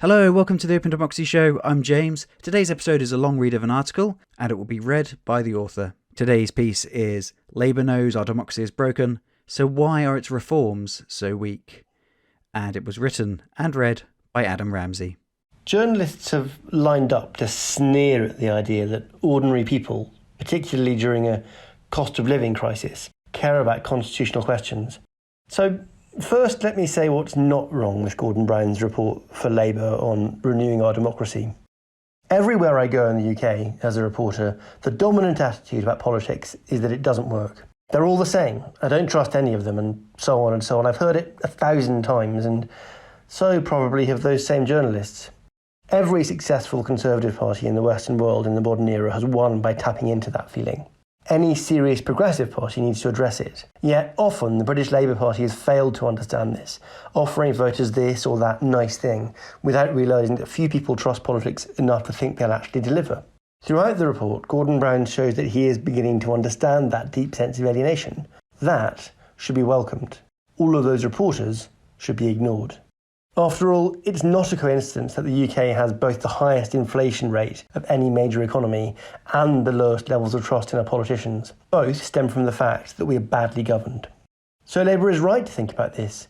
Hello, welcome to the Open Democracy Show. I'm James. Today's episode is a long read of an article, and it will be read by the author. Today's piece is Labour knows our democracy is broken, so why are its reforms so weak? And it was written and read by Adam Ramsey. Journalists have lined up to sneer at the idea that ordinary people, particularly during a cost of living crisis, care about constitutional questions. So first, let me say what's not wrong with Gordon Brown's report for Labour on renewing our democracy. Everywhere I go in the UK as a reporter, the dominant attitude about politics is that it doesn't work. They're all the same. I don't trust any of them, and so on and so on. I've heard it 1,000 times, and so probably have those same journalists. Every successful Conservative party in the Western world in the modern era has won by tapping into that feeling. Any serious progressive party needs to address it. Yet often the British Labour Party has failed to understand this, offering voters this or that nice thing, without realising that few people trust politics enough to think they'll actually deliver. Throughout the report, Gordon Brown shows that he is beginning to understand that deep sense of alienation. That should be welcomed. All of those reporters should be ignored. After all, it's not a coincidence that the UK has both the highest inflation rate of any major economy and the lowest levels of trust in our politicians. Both stem from the fact that we are badly governed. So Labour is right to think about this.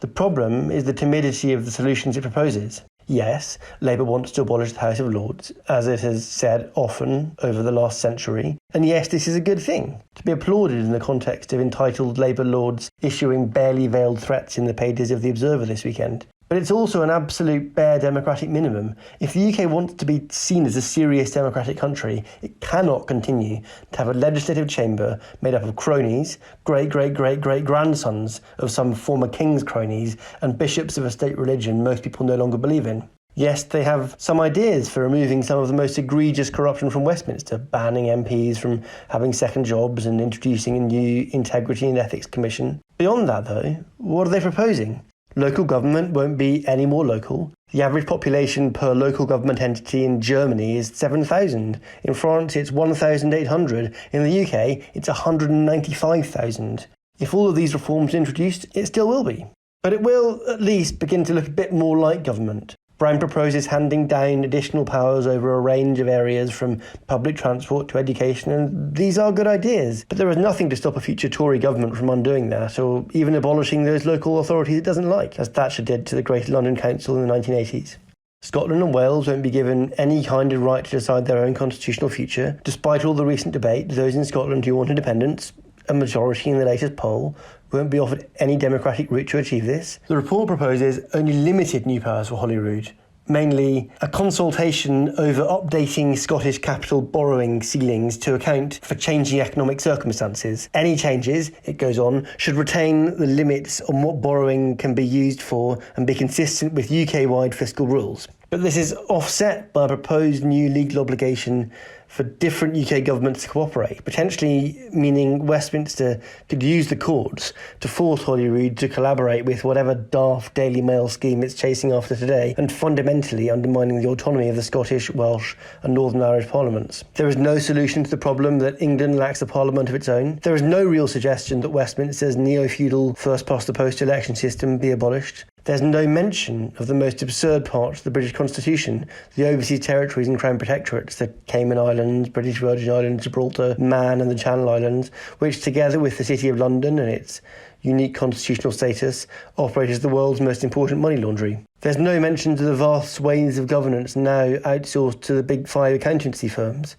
The problem is the timidity of the solutions it proposes. Yes, Labour wants to abolish the House of Lords, as it has said often over the last century. And yes, this is a good thing, to be applauded in the context of entitled Labour lords issuing barely veiled threats in the pages of The Observer this weekend. But it's also an absolute bare democratic minimum. If the UK wants to be seen as a serious democratic country, it cannot continue to have a legislative chamber made up of cronies, great-great-great-great-grandsons of some former king's cronies, and bishops of a state religion most people no longer believe in. Yes, they have some ideas for removing some of the most egregious corruption from Westminster, banning MPs from having second jobs and introducing a new Integrity and Ethics Commission. Beyond that, though, what are they proposing? Local government won't be any more local. The average population per local government entity in Germany is 7,000. In France, it's 1,800. In the UK, it's 195,000. If all of these reforms are introduced, it still will be. But it will at least begin to look a bit more like government. Brown proposes handing down additional powers over a range of areas from public transport to education, and these are good ideas. But there is nothing to stop a future Tory government from undoing that, or even abolishing those local authorities it doesn't like, as Thatcher did to the Greater London Council in the 1980s. Scotland and Wales won't be given any kind of right to decide their own constitutional future. Despite all the recent debate, those in Scotland who want independence, a majority in the latest poll, won't be offered any democratic route to achieve this. The report proposes only limited new powers for Holyrood, mainly a consultation over updating Scottish capital borrowing ceilings to account for changing economic circumstances. Any changes, it goes on, should retain the limits on what borrowing can be used for and be consistent with UK-wide fiscal rules. But this is offset by a proposed new legal obligation for different UK governments to cooperate, potentially meaning Westminster could use the courts to force Holyrood to collaborate with whatever daft Daily Mail scheme it's chasing after today, and fundamentally undermining the autonomy of the Scottish, Welsh and Northern Irish parliaments. There is no solution to the problem that England lacks a parliament of its own. There is no real suggestion that Westminster's neo-feudal first-past-the-post election system be abolished. There's no mention of the most absurd parts of the British Constitution, the overseas territories and Crown Protectorates, the Cayman Islands, British Virgin Islands, Gibraltar, Man and the Channel Islands, which together with the City of London and its unique constitutional status, operate as the world's most important money laundry. There's no mention of the vast swathes of governance now outsourced to the big five accountancy firms,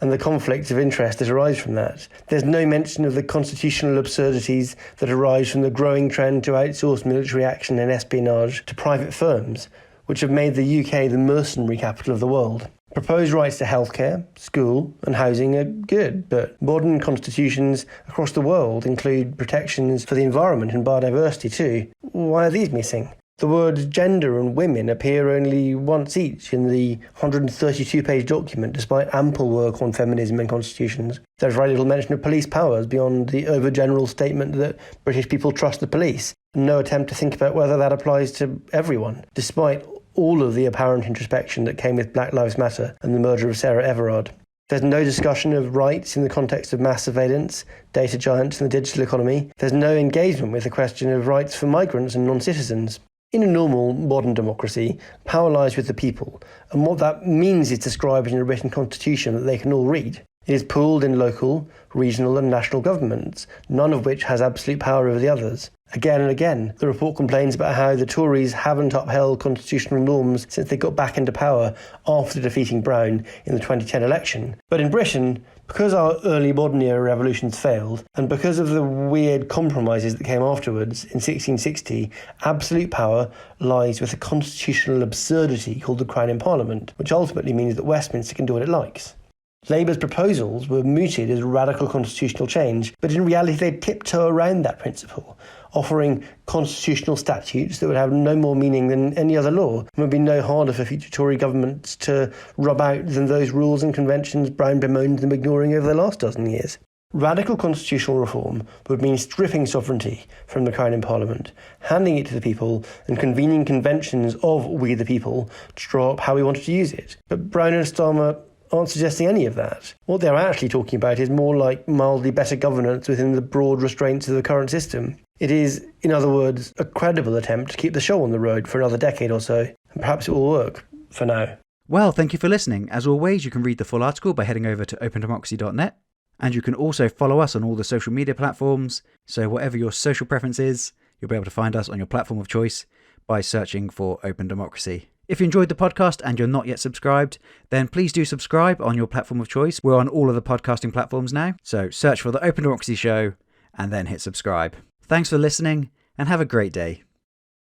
and the conflicts of interest that arise from that. There's no mention of the constitutional absurdities that arise from the growing trend to outsource military action and espionage to private firms, which have made the UK the mercenary capital of the world. Proposed rights to healthcare, school and housing are good, but modern constitutions across the world include protections for the environment and biodiversity too. Why are these missing? The words gender and women appear only once each in the 132-page document, despite ample work on feminism and constitutions. There's very little mention of police powers beyond the overgeneral statement that British people trust the police, and no attempt to think about whether that applies to everyone, despite all of the apparent introspection that came with Black Lives Matter and the murder of Sarah Everard. There's no discussion of rights in the context of mass surveillance, data giants and the digital economy. There's no engagement with the question of rights for migrants and non-citizens. In a normal, modern democracy, power lies with the people, and what that means is described in a written constitution that they can all read. It is pooled in local, regional and national governments, none of which has absolute power over the others. Again and again, the report complains about how the Tories haven't upheld constitutional norms since they got back into power after defeating Brown in the 2010 election. But in Britain, because our early modern era revolutions failed, and because of the weird compromises that came afterwards in 1660, absolute power lies with a constitutional absurdity called the Crown in Parliament, which ultimately means that Westminster can do what it likes. Labour's proposals were mooted as radical constitutional change, but in reality they tiptoe around that principle, offering constitutional statutes that would have no more meaning than any other law and would be no harder for future Tory governments to rub out than those rules and conventions Brown bemoaned them ignoring over the last dozen years. Radical constitutional reform would mean stripping sovereignty from the Crown in Parliament, handing it to the people and convening conventions of we the people to draw up how we wanted to use it. But Brown and Starmer aren't suggesting any of that. What they're actually talking about is more like mildly better governance within the broad restraints of the current system. It is, in other words, a credible attempt to keep the show on the road for another decade or so, and perhaps it will work, for now. Well, thank you for listening. As always, you can read the full article by heading over to openDemocracy.net, and you can also follow us on all the social media platforms, so whatever your social preference is, you'll be able to find us on your platform of choice by searching for Open Democracy. If you enjoyed the podcast and you're not yet subscribed, then please do subscribe on your platform of choice. We're on all of the podcasting platforms now, so search for the Open Democracy Show and then hit subscribe. Thanks for listening and have a great day.